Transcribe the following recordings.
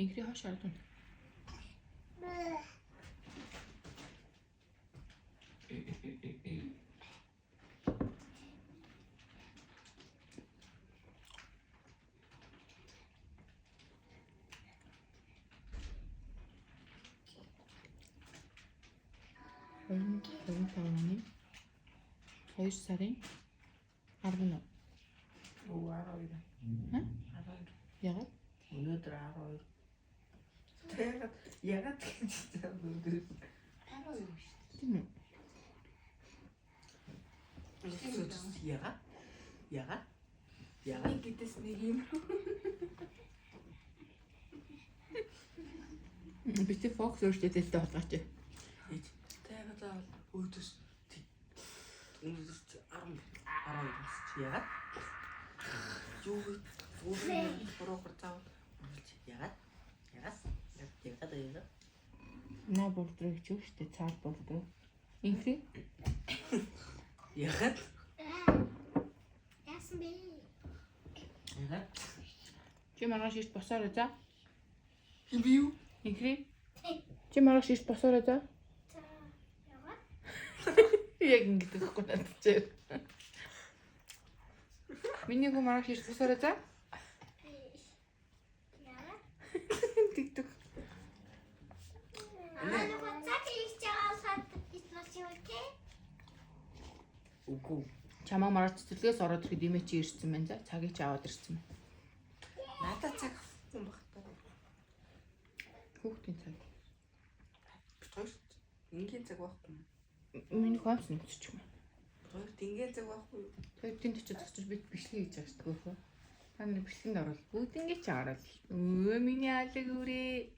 Инхри хаш ардун. Хоёр цагааны 2 сарын 10. Оо 12. Ха? 12. Ягаад? Өнөөдөр 12. Тэгээд ягаад гэж өнөөдөр 12 шүү. Тийм үү? Ягаад? Нэг гэдэс нэг юм. Бид фокус өөртөө тэлтэй болгооч. Тэгээд өөдөөс өнөөдөр 12 ягаад? Юу буруугаар заавал ягаад? На болдрыг ч юу штэ цаал болдроо. Инхри? Ягаад? Яасан бэ? Ягаад? Чи маргааш ирт босоорой за. Би юу? Инхри? Чи маргааш ирт босоорой за. За ягаад? Яг ингэдэг байхгүй надад чи. Миний хүн маргааш ирт босоорой за. Ягаад? Тэгдэг. Үгүй. Чамаа маргааш цэцэрлэгээс ороод ирэхэд имэ чи ирсэн байна за. Цагийг чи аваад ирсэн байна. Надад цаг авахгүй багтаа. Хүүхдийн цаг. Хоёр ингийн цаг байхгүй. Миний хомс нэмсч юм. Хоёр ингийн цаг байхгүй. Тэр тэнд ч зогсож бид бичлэг хийж байгаа шүү дээ хөө. Та нар бичлэгэнд орвол бүгднийг ч орол. Өө миний алаг үрээ.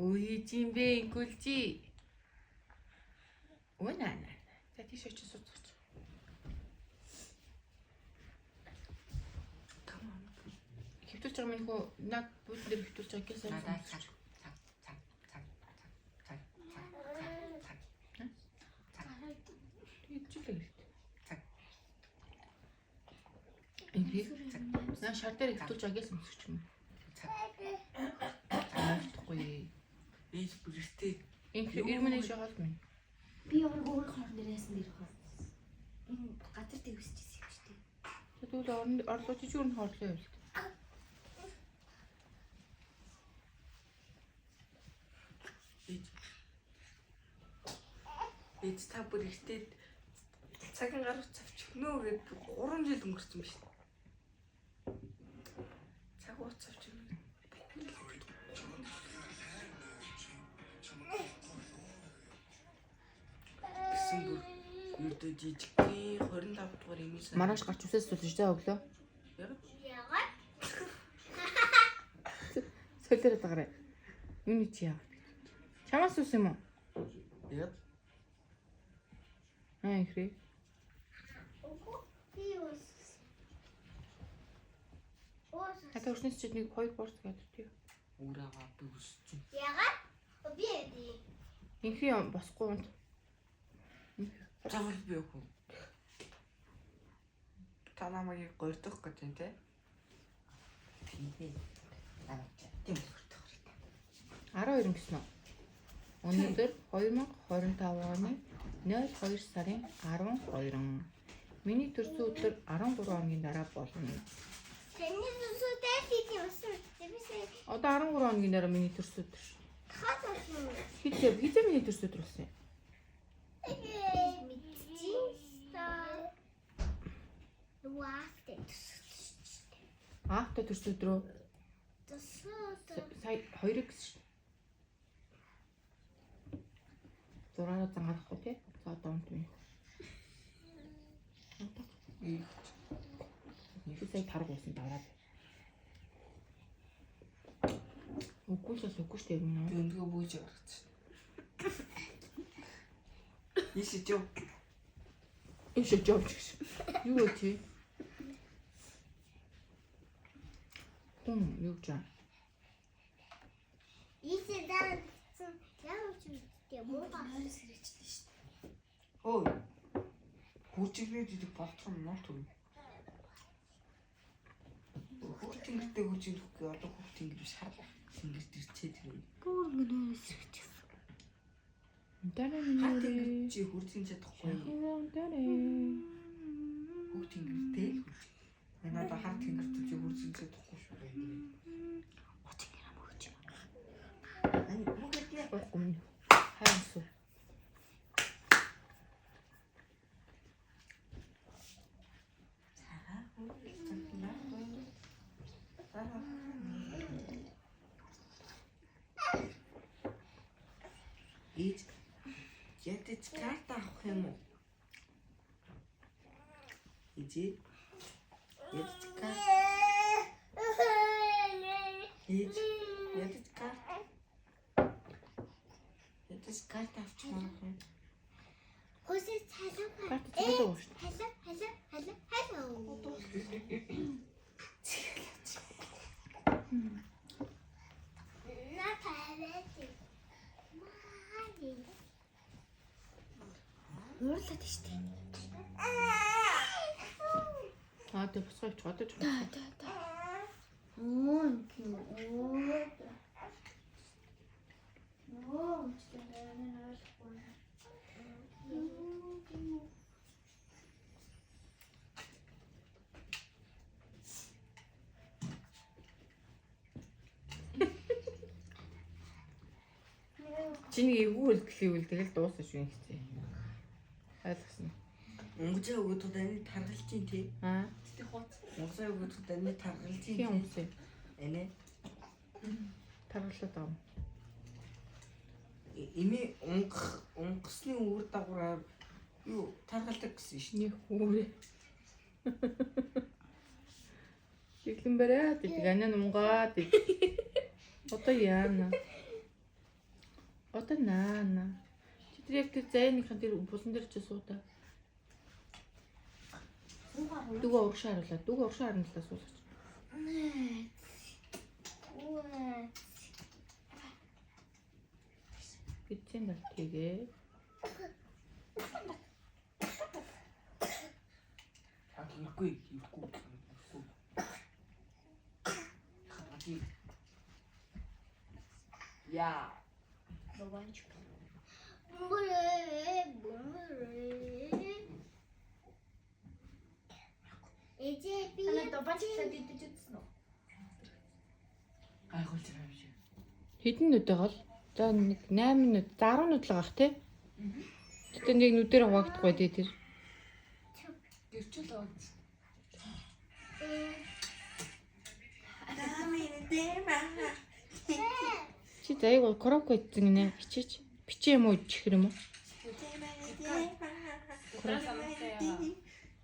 Ой жимбэ инкулжи. Өө наа. За тийш очиж суцгач. Тамаа. Хөвтүүлж байгаа миний хөө наг бүгд нэр хөвтүүлж байгаа гэсэн. Надад цаг. Тэгжлээ. Цаг. Инхри. Наа шар дээр хөвтүүлж байгаа гэсэн юм юм. Таахгүй. Ээж бүртээ. Инхри ирмэнэ шахал минь. Би өөр хорон дээр яасан дэр хоо. Энэ газар дээр үсчихсэн юм шүү дээ. Тэгвэл орлоо чи юу н хорлоо юм л. Ээж та бүртээ цагийн гарах цавчихнөө гэд 3 жил өнгөрсөн биш. Цаг ууц цавчихнөө. Юутай жижигхэн 25 дугаар имийн сар. Маргааш гарч үсээс сүлж заа өглөө. Ягаад? Солиороо дагараа. Юуны чи яа? Чамаас ус юм уу? Яг Инхри. Би ус. Хата өрснөс чи нэг 2 борс гэдэг тий. үрээгаа би үсчих. Ягаад? Би эдий. Инхри босхгүй унт. Завал би юу? Та намайг гордох гэж байна те. Тийм. Тийм гордох хэрэгтэй. 12 гэсэн үү? Өнөөдөр 2025 оны 02 сарын 12. Миний төрсөн өдөр 13 хоногийн дараа болно. Тэний зүсүүдээ хийх юмсан. Тэвсээ Одоо 13 хоногийн дараа миний төрсөн өдөр. хатсан. Хизээ миний төрсөн өдөр болсон юм. Аавта төрсөн өдрөө сая 2 гэсэн шүү. 6-аар зангаахгүй тий. За одоо унт минь. Нэг сая тарга уусан даваад. Үгүй л үгүй шүү дээ юм аа. Өндгөө бүүж гаргачих. Ишиж юу? Ишиж юу гэж. Юу вэ чи? Юу ч аа. Исэдэн яавч үстэй муугаа сэрэгчлээ шүү дээ. Ой. Хүчигнээ дидик болцсон муу түр. Хүүхдийн гэртээ хүчиг өгөхгүй одоо хүүхдийн гэр биш харлаа. Тэнгэрт ирчээд ирээ. Бүр нэрээс ирчихсэн. Дэрэ Хар минь. тэнгэрт чи хурцын чадахгүй. Дэрэ. Хөг тэнгэртэй л хурц. Надад хар тэнгэрт чи хурцын чадахгүй шүү. Утга юм өгч. Ани бүгдээ Гом. Хайсуу. Ээж ядаж карта авах юм уу? Ээж ядаж карта. Ээж ядаж карта. Ядаж карта авчих юм. Хөөсөө цалин. Карт чиглээ өгч. Hello. Уурлаад штий. Аа тэг босгооч годож. Оо юм. Оо Чиний эвгүй үлдэхлийвэл тэгэл дуусна шүү ингэцээ. Ойлгосон. Өнгөжөө өгөөд таны таргалж ин тий. Аа. Тэ хот. Өнгөжөө өгөөд таны таргалж ин Тийм тий. үгүй. Энэ Таргалаад авна. ими унгасны үр дагавраар юу таргалдаг гэсэн шүү. Нэг хүүрээ. Чиглэн барай гэдэг анаа нунгаад. Одоо яана. Одоо наана. Чи тэр яг тэр зайныхан тэр булан дээр чи суудаа. Дүгөө урагшаа харуулаа. Дүгөө урагшаа харууллаа суулгач. Гитсэн бол тэгээ. Ихгүй. Я Бабанч. Эцэг би бабанч гэдэг үзсэн үү? гайхуулж байгаа юм шиг. Хэдэн нүд байгаа л? За нэг 8 нүд, 10 нүд л байгаа те. Гэтэ нэг нүдээр хуваагдахгүй дээ тэр. Гэрчүүл байгаа. Чи заяг коробка идсэн гинэ. Бичээч. Бичээ юм уу чихэр юм уу?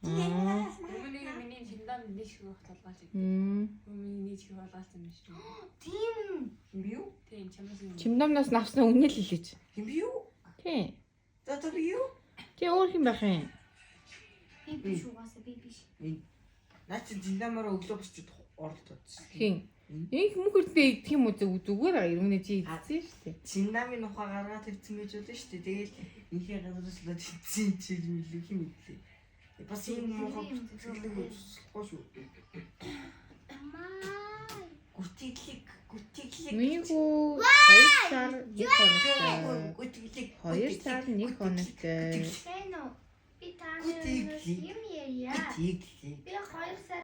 Өмнөний миний хиндаа нэг шиг байх толгойч. Миний нэг шиг болгаасан юм шүү. Тийм. Би юу? Тийм чамаас юм. Чимдамнаас навснаа үнэл хэлээч. Би юу? Тий. За би юу? Тий өөр юм байх юм. Би биш угаасаа би биш. Наа чи зиндамаараа өглөө босчод оролдоод. Хин. Инх мөхөрдөө идэх юм уу зүгээр ирмэнэ чи идсэн шүү дээ. Зиндамын ухаа гаргаад тавьсан байж болно шүү дээ. Тэгээд инхээ газраас л идсэн чи мэлэх юм идлээ. Бас юм мохоо бүтгэл үзэхгүй шүү. Амаа. Гүтиглэг. Минийхүү 2 сар 1 хоногтой. Гүтиглэг. 2 сар 1 хоногтой. Хэн үү? Би таны юм ярья. Гүтиглэг. Би 2 сар